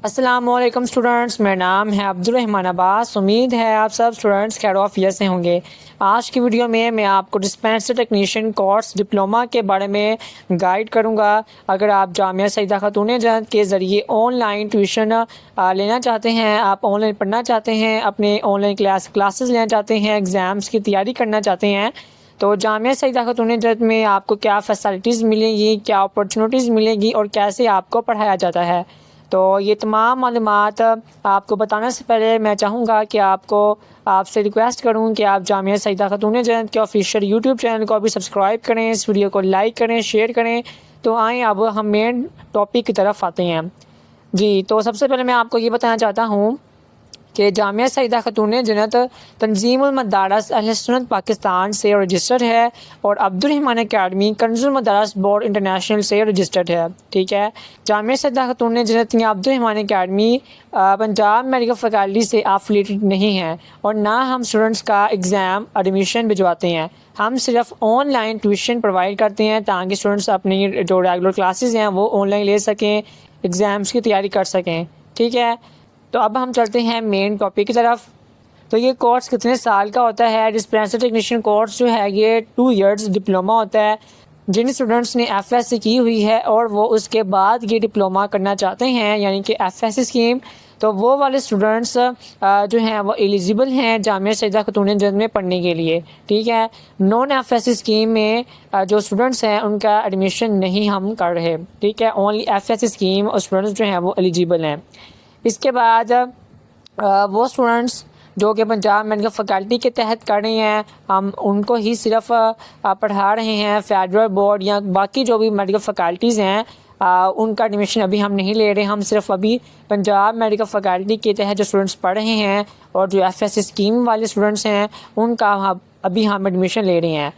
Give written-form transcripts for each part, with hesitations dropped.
अस्सलामुअलैकुम स्टूडेंट्स, मेरा नाम है अब्दुल रहमान अब्बास। उम्मीद है आप सब स्टूडेंट्स खैर ऑफियर से होंगे। आज की वीडियो में मैं आपको डिस्पेंसर टेक्नीशियन कोर्स डिप्लोमा के बारे में गाइड करूंगा। अगर आप जामिया सईदा खातून जन्नत के ज़रिए ऑनलाइन ट्यूशन लेना चाहते हैं, आप ऑनलाइन पढ़ना चाहते हैं, अपने ऑनलाइन क्लासेस लेना चाहते हैं, एग्ज़ाम्स की तैयारी करना चाहते हैं, तो जामिया सईदा खातून जन्नत में आपको क्या फ़ैसिलिटीज़ मिलेंगी, क्या अपॉर्चुनिटीज़ मिलेंगी और कैसे आपको पढ़ाया जाता है। तो ये तमाम मालूमात आपको बताने से पहले मैं चाहूँगा कि आपसे रिक्वेस्ट करूँ कि आप जामिया सईदा खातून जन्नत के ऑफिशियल यूट्यूब चैनल को भी सब्सक्राइब करें, इस वीडियो को लाइक करें, शेयर करें। तो आएँ अब हम मेन टॉपिक की तरफ आते हैं। जी, तो सबसे पहले मैं आपको ये बताना चाहता हूँ कि जामिया सईदा खातून जन्नत तंजीमुल मदारस अहले सुन्नत पाकिस्तान से रजिस्टर्ड है और Abdul Rahman academy कंजुल मदारस board international से रजिस्टर्ड है। ठीक है, जामिया सईदा खातून जन्नत या Abdul Rahman academy Punjab medical faculty से एफिलिएटेड नहीं है और ना हम स्टूडेंट्स का एग्ज़ाम एडमिशन भिजवाते हैं। हम सिर्फ ऑनलाइन ट्यूशन प्रोवाइड करते हैं ताकि स्टूडेंट्स अपनी जो रेगुलर क्लासेस हैं वो ऑनलाइन ले सकें, एग्ज़ाम्स की तैयारी कर सकें। ठीक है, तो अब हम चलते हैं मेन टॉपिक की तरफ। तो ये कोर्स कितने साल का होता है? डिस्पेंसर टेक्नीशियन कोर्स जो है ये 2 इयर्स डिप्लोमा होता है। जिन स्टूडेंट्स ने एफएससी की हुई है और वो उसके बाद ये डिप्लोमा करना चाहते हैं यानी कि एफएससी स्कीम, तो वो वाले स्टूडेंट्स जो हैं वो एलिजिबल हैं जामिया सईदा खातून जन्नत में पढ़ने के लिए। ठीक है, नॉन एफएससी स्कीम में जो स्टूडेंट्स हैं उनका एडमिशन नहीं हम कर रहे। ठीक है, ओनली एफएससी स्कीम और स्टूडेंट्स जो हैं वो एलिजिबल हैं। इसके बाद वो स्टूडेंट्स जो कि पंजाब मेडिकल फैकल्टी के तहत कर रहे हैं, हम उनको ही सिर्फ पढ़ा रहे हैं। फेडरल बोर्ड या बाकी जो भी मेडिकल फैकल्टीज़ हैं उनका एडमिशन अभी हम नहीं ले रहे। हम सिर्फ अभी पंजाब मेडिकल फैकल्टी के तहत जो स्टूडेंट्स पढ़ रहे हैं और जो एफएससी स्कीम वाले स्टूडेंट्स हैं उनका अभी हम एडमिशन ले रहे हैं।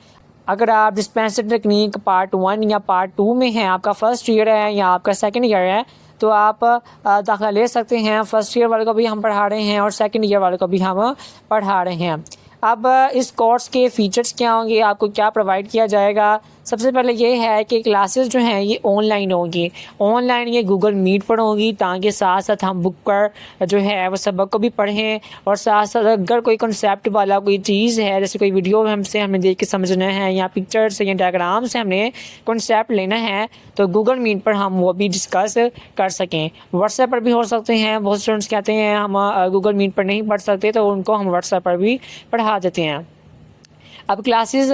अगर आप डिस्पेंसर टेक्निक पार्ट 1 या पार्ट 2 में हैं, आपका फर्स्ट ईयर है या आपका सेकेंड ईयर है, तो आप दाखिला ले सकते हैं। फर्स्ट ईयर वाले को भी हम पढ़ा रहे हैं और सेकंड ईयर वाले को भी हम पढ़ा रहे हैं। अब इस कोर्स के फ़ीचर्स क्या होंगे, आपको क्या प्रोवाइड किया जाएगा? सबसे पहले ये है कि क्लासेस जो हैं ये ऑनलाइन होगी। ऑनलाइन ये गूगल मीट पर होगी ताकि साथ साथ हम बुक पर जो है वो सबक को भी पढ़ें और साथ साथ अगर कोई कॉन्सेप्ट वाला कोई चीज़ है, जैसे कोई वीडियो हमने देख के समझना है या पिक्चर से या डायग्राम से हमने कॉन्सेप्ट लेना है, तो गूगल मीट पर हम वो भी डिस्कस कर सकें। व्हाट्सएप पर भी हो सकते हैं। बहुत स्टूडेंट्स कहते हैं हम गूगल मीट पर नहीं पढ़ सकते, तो उनको हम व्हाट्सएप पर भी पढ़ा देते हैं। अब क्लासेस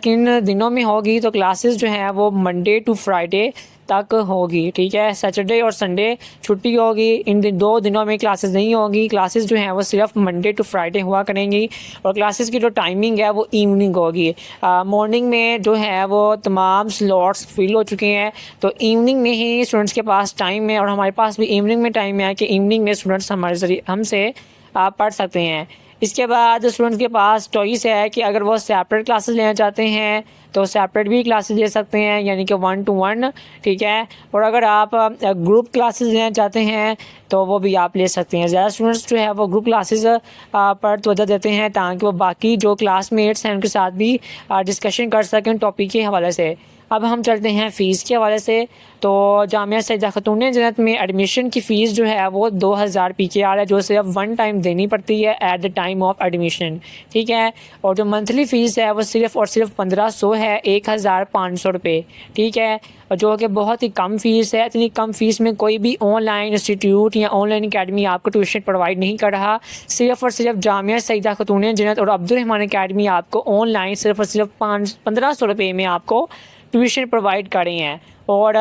किन दिनों में होगी? तो क्लासेस जो है वो मंडे टू फ्राइडे तक होगी। ठीक है, सैटरडे और संडे छुट्टी होगी। इन 2 दिनों में क्लासेस नहीं होगी। क्लासेस जो हैं वो सिर्फ मंडे टू फ्राइडे हुआ करेंगी और क्लासेस की जो टाइमिंग है वो इवनिंग होगी। मॉर्निंग में जो है वो तमाम स्लॉट्स फिल हो चुके हैं, तो इवनिंग में ही स्टूडेंट्स के पास टाइम है और हमारे पास भी इवनिंग में टाइम है कि इवनिंग में स्टूडेंट्स हमसे पढ़ सकते हैं। इसके बाद स्टूडेंट्स के पास चॉइस है कि अगर वो सेपरेट क्लासेस लेना चाहते हैं तो सेपरेट भी क्लासेस ले सकते हैं यानी कि 1 to 1। ठीक है, और अगर आप ग्रुप क्लासेस लेना चाहते हैं तो वो भी आप ले सकते हैं। ज़्यादा स्टूडेंट्स जो है वो ग्रुप क्लासेस पर तवज्जो देते हैं ताकि वो बाकी जो क्लासमेट्स हैं उनके साथ भी डिस्कशन कर सकें टॉपिक के हवाले से। अब हम चलते हैं फ़ीस के हवाले से। तो जामिया सईदा खातून जन्नत में एडमिशन की फ़ीस जो है वो 2000 PKR है, जो सिर्फ 1 टाइम देनी पड़ती है at the time of admission. ठीक है, और जो मंथली फ़ीस है वो सिर्फ और सिर्फ 1500 है, 1500 रुपये। ठीक है, और जो कि बहुत ही कम फ़ीस है। इतनी कम फ़ीस में कोई भी ऑनलाइन इंस्टीट्यूट या ऑनलाइन अकेडमी आपको ट्यूशन प्रोवाइड नहीं कर रहा। सिर्फ और सिर्फ जामिया सईदा खातून जन्नत और अब्दुल रहमान अकेडमी आपको ऑनलाइन सिर्फ और सिर्फ 1500 रुपये में आपको ट्यूशन प्रोवाइड कर रही हैं। और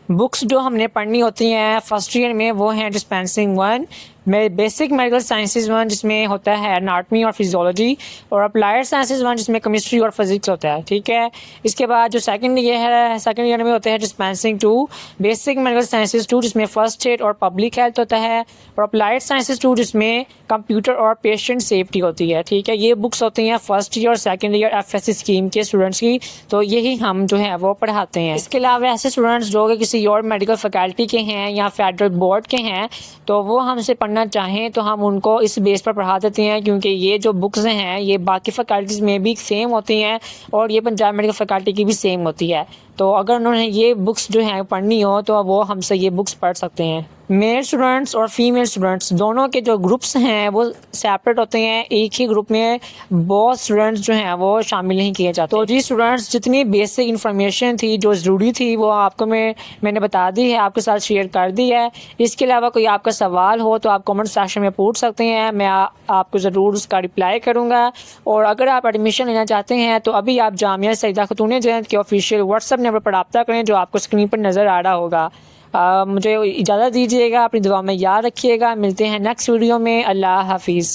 बुक्स जो हमने पढ़नी होती हैं फर्स्ट ईयर में वो हैं डिस्पेंसिंग 1 में बेसिक मेडिकल साइंसेज 1 जिसमें होता है एनाटमी और फिजियोलॉजी, और अप्लाइड साइंसेज 1 जिसमें केमिस्ट्री और फिजिक्स होता है। ठीक है, इसके बाद जो सेकंड ईयर में होता है डिस्पेंसिंग 2 बेसिक मेडिकल साइंसेज 2 जिसमें फर्स्ट एड और पब्लिक हेल्थ होता है, और अप्लाइड साइंसेज 2 जिसमें कंप्यूटर और पेशेंट सेफ्टी होती है। ठीक है, ये बुक्स होती हैं फर्स्ट ईयर और सेकेंड ईयर एफएससी स्कीम के स्टूडेंट्स की, तो यही हम जो है वो पढ़ाते हैं। इसके अलावा ऐसे स्टूडेंट्स जो कि किसी और मेडिकल फैकल्टी के हैं या फेडरल बोर्ड के हैं तो वो हमसे पढ़ना चाहें तो हम उनको इस बेस पर पढ़ा देते हैं, क्योंकि ये जो बुक्स हैं ये बाकी फैकल्टीज़ में भी सेम होती हैं और ये पंजाब मेडिकल फैकल्टी की भी सेम होती है। तो अगर उन्होंने ये बुक्स जो हैं पढ़नी हो तो वो हमसे ये बुक्स पढ़ सकते हैं। मेल स्टूडेंट्स और फीमेल स्टूडेंट्स दोनों के जो ग्रुप्स हैं वो सेपरेट होते हैं। एक ही ग्रुप में बहुत स्टूडेंट्स जो हैं वो शामिल नहीं किए जाते। तो जी स्टूडेंट्स, जितनी बेसिक इन्फॉर्मेशन थी जो ज़रूरी थी वो आपको मैंने बता दी है, आपके साथ शेयर कर दी है। इसके अलावा कोई आपका सवाल हो तो आप कमेंट सेक्शन में पूछ सकते हैं, मैं आपको ज़रूर उसका रिप्लाई करूँगा। और अगर आप एडमिशन लेना चाहते हैं तो अभी आप जामिया सईदा खातून जैनत के ऑफिशियल व्हाट्सएप नंबर पर रब्ता करें जो आपको स्क्रीन पर नज़र आ रहा होगा। मुझे इजाज़त दीजिएगा, अपनी दुआ में याद रखिएगा। मिलते हैं नेक्स्ट वीडियो में। अल्लाह हाफिज़।